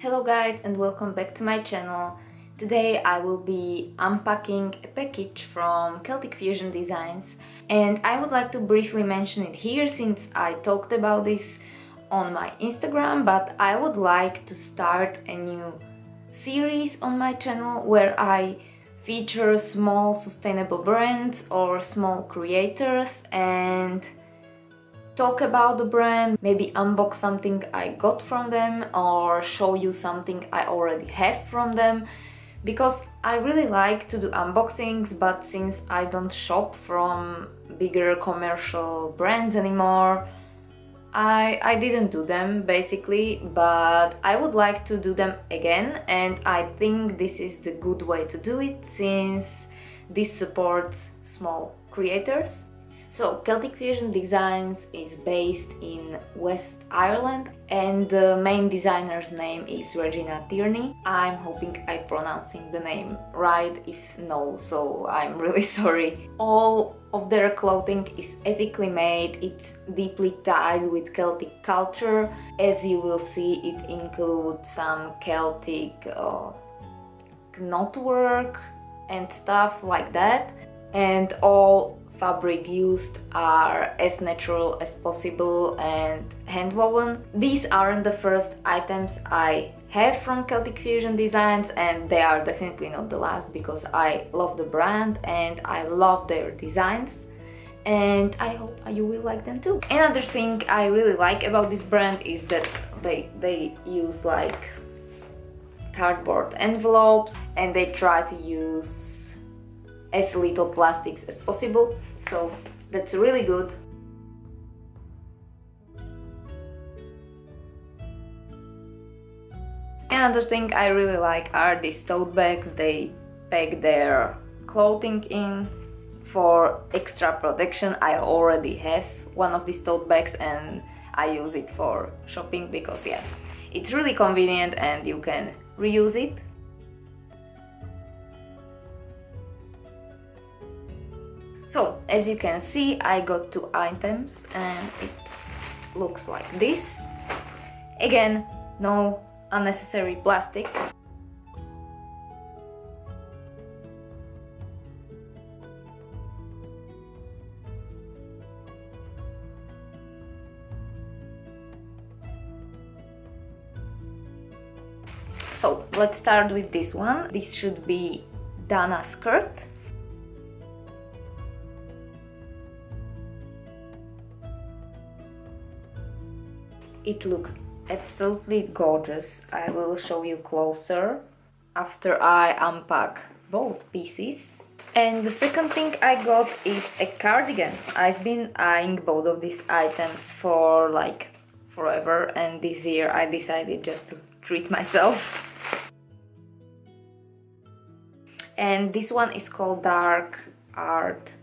Hello guys and welcome back to my channel. Today I will be unpacking a package from Celtic Fusion Designs and I would like to briefly mention it here since I talked about this on my Instagram, but I would like to start a new series on my channel where I feature small sustainable brands or small creators and talk about the brand, maybe unbox something I got from them or show you something I already have from them, because I really like to do unboxings, but since I don't shop from bigger commercial brands anymore, I didn't do them basically, but I would like to do them again, and I think this is the good way to do it since this supports small creators. So Celtic Fusion Designs is based in West Ireland and the main designer's name is Regina Tierney. I'm hoping I'm pronouncing the name right. If no, so I'm really sorry. All of their clothing is ethically made, it's deeply tied with Celtic culture. As you will see, it includes some Celtic knotwork and stuff like that, and all fabric used are as natural as possible and hand-woven. These aren't the first items I have from Celtic Fusion Designs, and they are definitely not the last, because I love the brand and I love their designs and I hope you will like them too. Another thing I really like about this brand is that they use like cardboard envelopes and they try to use as little plastics as possible, so that's really good. Another thing I really like are these tote bags. They pack their clothing in for extra protection. I already have one of these tote bags and I use it for shopping because yeah, it's really convenient and you can reuse it. So, as you can see, I got 2 items and it looks like this. Again, no unnecessary plastic. So, let's start with this one. This should be Dana skirt. It looks absolutely gorgeous. I will show you closer after I unpack both pieces. And the second thing I got is a cardigan. I've been eyeing both of these items for like forever, and this year I decided just to treat myself. And this one is called Dark Art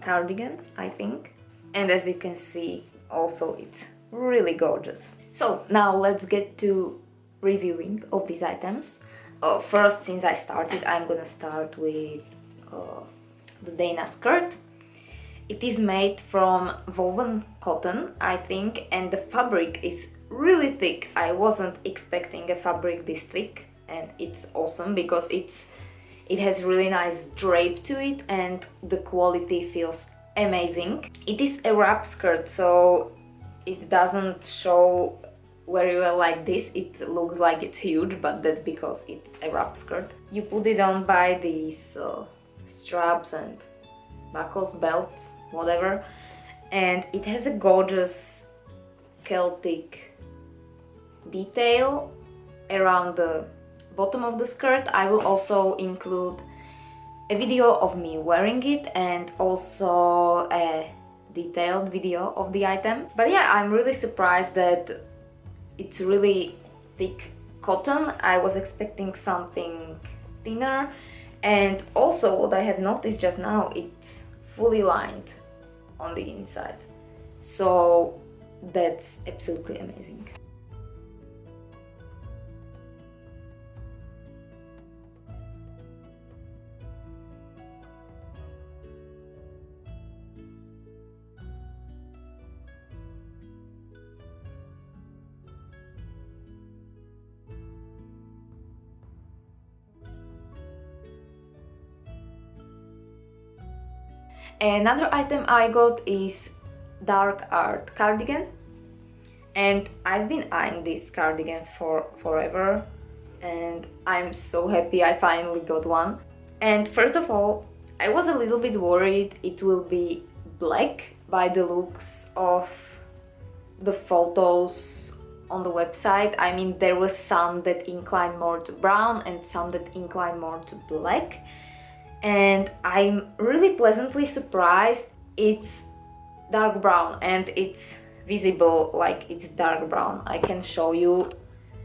Cardigan, I think. And as you can see, also it's really gorgeous. So now let's get to reviewing of these items. First, since I started, I'm gonna start with the Dana skirt. It is made from woven cotton, I think, and the fabric is really thick. I wasn't expecting a fabric this thick, and it's awesome because it has really nice drape to it and the quality feels amazing. It is a wrap skirt, so it doesn't show very well like this. It looks like it's huge, but that's because it's a wrap skirt. You put it on by these straps and buckles, belts, whatever, and it has a gorgeous Celtic detail around the bottom of the skirt. I will also include a video of me wearing it and also a detailed video of the item. But yeah, I'm really surprised that it's really thick cotton. I was expecting something thinner, and also what I have noticed just now, it's fully lined on the inside, so that's absolutely amazing. Another item I got is Dark Art Cardigan, and I've been eyeing these cardigans for forever, and I'm so happy I finally got one. And first of all, I was a little bit worried it will be black by the looks of the photos on the website. I mean, there was some that inclined more to brown and some that inclined more to black, and I'm really pleasantly surprised. It's dark brown and it's visible like it's dark brown. I can show you.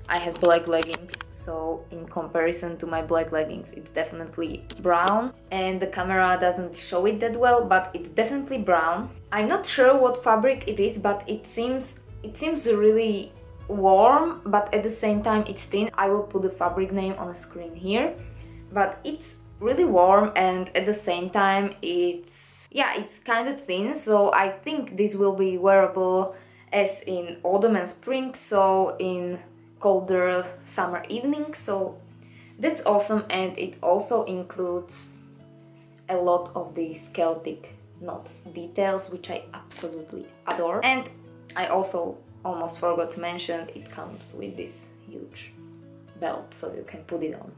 I have black leggings, so in comparison to my black leggings, it's definitely brown, and the camera doesn't show it that well, but it's definitely brown. I'm not sure what fabric it is, but it seems really warm, but at the same time it's thin. I will put the fabric name on the screen here, but it's really warm, and at the same time it's kind of thin, so I think this will be wearable as in autumn and spring, so in colder summer evenings, so that's awesome. And it also includes a lot of these Celtic knot details, which I absolutely adore. And I also almost forgot to mention, it comes with this huge belt, so you can put it on.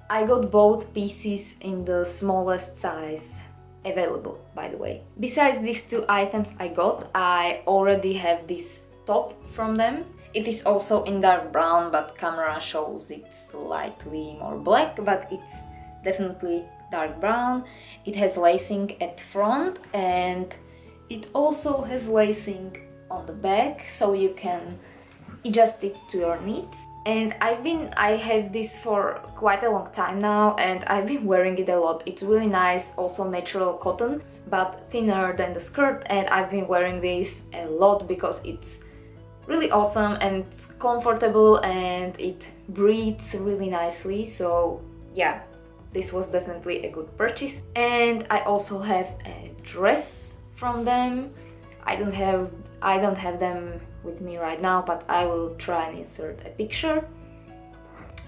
I got both pieces in the smallest size available, by the way. Besides these two items I already have this top from them. It is also in dark brown, but camera shows it slightly more black, but it's definitely dark brown. It has lacing at front and it also has lacing on the back, so you can adjust it to your needs. And I have this for quite a long time now, and I've been wearing it a lot. It's really nice, also natural cotton, but thinner than the skirt, and I've been wearing this a lot because it's really awesome and it's comfortable and it breathes really nicely. So yeah, this was definitely a good purchase. And I also have a dress from them. I don't have them with me right now, but I will try and insert a picture.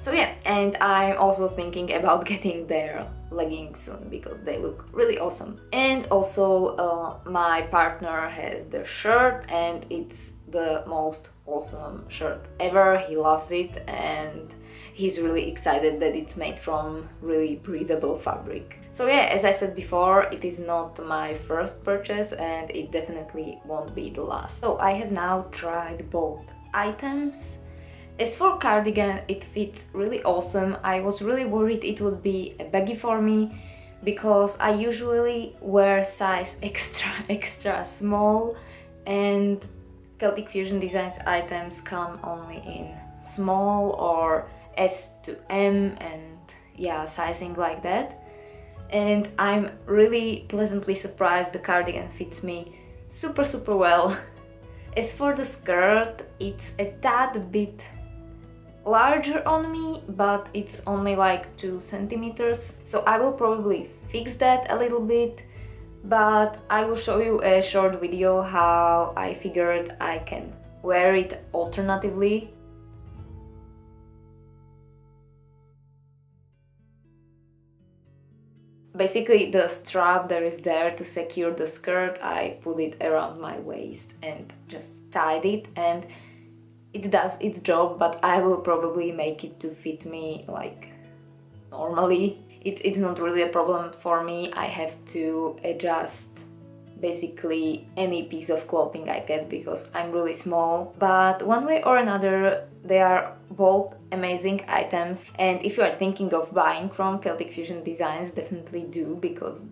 So yeah, and I'm also thinking about getting their leggings soon because they look really awesome. And also my partner has the shirt, and it's the most awesome shirt ever. He loves it and he's really excited that it's made from really breathable fabric. So yeah, as I said before, it is not my first purchase and it definitely won't be the last. So I have now tried both items. As for cardigan, it fits really awesome. I was really worried it would be a baggy for me because I usually wear size extra small, and Celtic Fusion Designs items come only in small or S to M, and yeah, sizing like that. And I'm really pleasantly surprised the cardigan fits me super well. As for the skirt, it's a tad bit larger on me, but it's only like 2 centimeters, so I will probably fix that a little bit, but I will show you a short video how I figured I can wear it alternatively. Basically, the strap that is there to secure the skirt, I put it around my waist and just tied it, and it does its job, but I will probably make it to fit me like normally. It's not really a problem for me. I have to adjust basically any piece of clothing I get because I'm really small, but one way or another they are both amazing items, and if you are thinking of buying from Celtic Fusion Designs, definitely do, because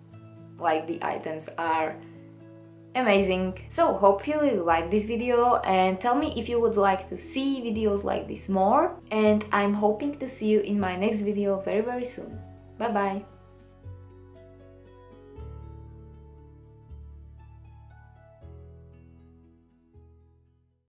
like the items are amazing. So hopefully you like this video, and tell me if you would like to see videos like this more, and I'm hoping to see you in my next video very soon. Bye bye!